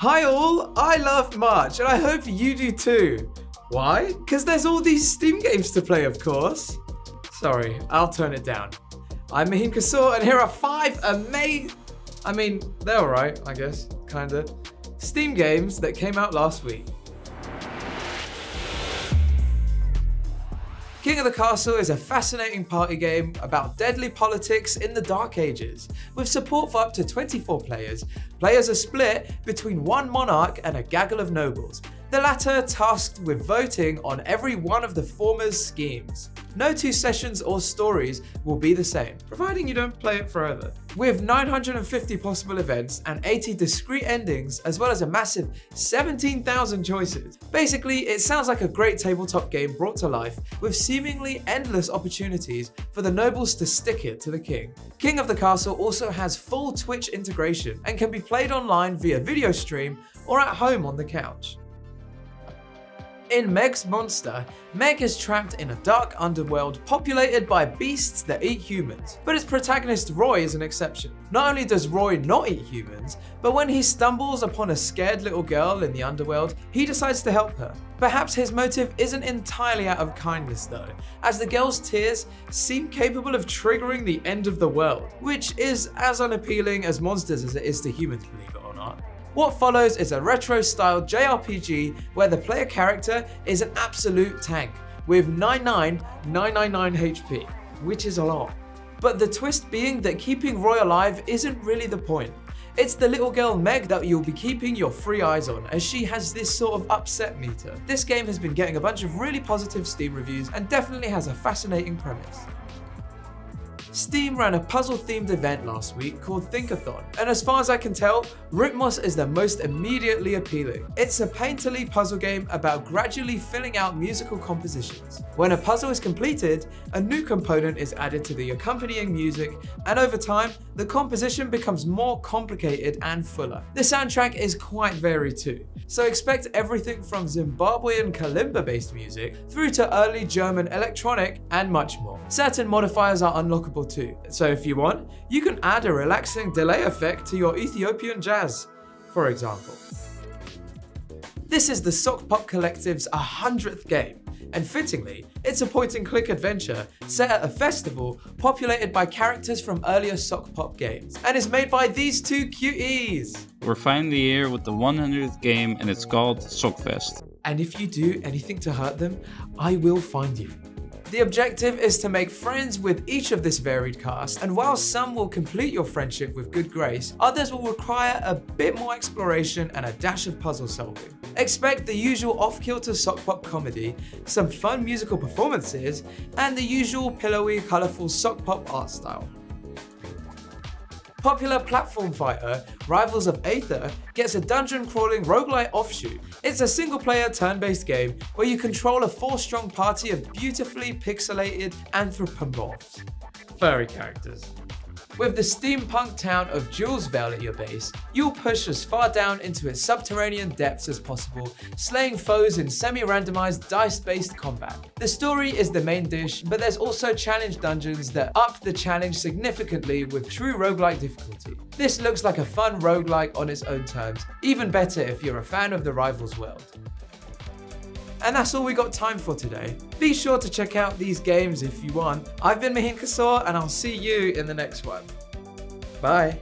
Hi all, I love March and I hope you do too. Why? Because there's all these Steam games to play, of course. Sorry, I'll turn it down. I'm Mahin Kesore and here are 5 they're alright, I guess, kinda, Steam games that came out last week. King of the Castle is a fascinating party game about deadly politics in the Dark Ages. With support for up to 24 players, players are split between one monarch and a gaggle of nobles, the latter tasked with voting on every one of the former's schemes. No 2 sessions or stories will be the same, providing you don't play it forever. With 950 possible events and 80 discrete endings, as well as a massive 17,000 choices. Basically, it sounds like a great tabletop game brought to life with seemingly endless opportunities for the nobles to stick it to the king. King of the Castle also has full Twitch integration and can be played online via video stream or at home on the couch. In Meg's Monster, Meg is trapped in a dark underworld populated by beasts that eat humans, but its protagonist Roy is an exception. Not only does Roy not eat humans, but when he stumbles upon a scared little girl in the underworld, he decides to help her. Perhaps his motive isn't entirely out of kindness though, as the girl's tears seem capable of triggering the end of the world, which is as unappealing as monsters as it is to humans, believe it or not. What follows is a retro-style JRPG where the player character is an absolute tank with 99999 HP, which is a lot. But the twist being that keeping Roy alive isn't really the point. It's the little girl Meg that you'll be keeping your free eyes on, as she has this sort of upset meter. This game has been getting a bunch of really positive Steam reviews and definitely has a fascinating premise. Steam ran a puzzle-themed event last week called Think-a-thon, and as far as I can tell, Rytmos is the most immediately appealing. It's a painterly puzzle game about gradually filling out musical compositions. When a puzzle is completed, a new component is added to the accompanying music, and over time, the composition becomes more complicated and fuller. The soundtrack is quite varied too, so expect everything from Zimbabwean kalimba-based music through to early German electronic and much more. Certain modifiers are unlockable too, so if you want, you can add a relaxing delay effect to your Ethiopian jazz, for example. This is the Sock Pop Collective's 100th game, and fittingly, it's a point-and-click adventure set at a festival populated by characters from earlier Sock Pop games, and is made by these 2 cuties. We're finally here with the 100th game and it's called Sokfest. And if you do anything to hurt them, I will find you. The objective is to make friends with each of this varied cast, and while some will complete your friendship with good grace, others will require a bit more exploration and a dash of puzzle solving. Expect the usual off-kilter sock pop comedy, some fun musical performances, and the usual pillowy, colourful sock pop art style. Popular platform fighter, Rivals of Aether, gets a dungeon-crawling roguelite offshoot. It's a single-player turn-based game where you control a 4-strong party of beautifully pixelated anthropomorphs, furry characters. With the steampunk town of Julesville at your base, you'll push as far down into its subterranean depths as possible, slaying foes in semi-randomized dice-based combat. The story is the main dish, but there's also challenge dungeons that up the challenge significantly with true roguelike difficulty. This looks like a fun roguelike on its own terms, even better if you're a fan of the Rivals world. And that's all we got time for today. Be sure to check out these games if you want. I've been Mahin Kesore and I'll see you in the next one. Bye.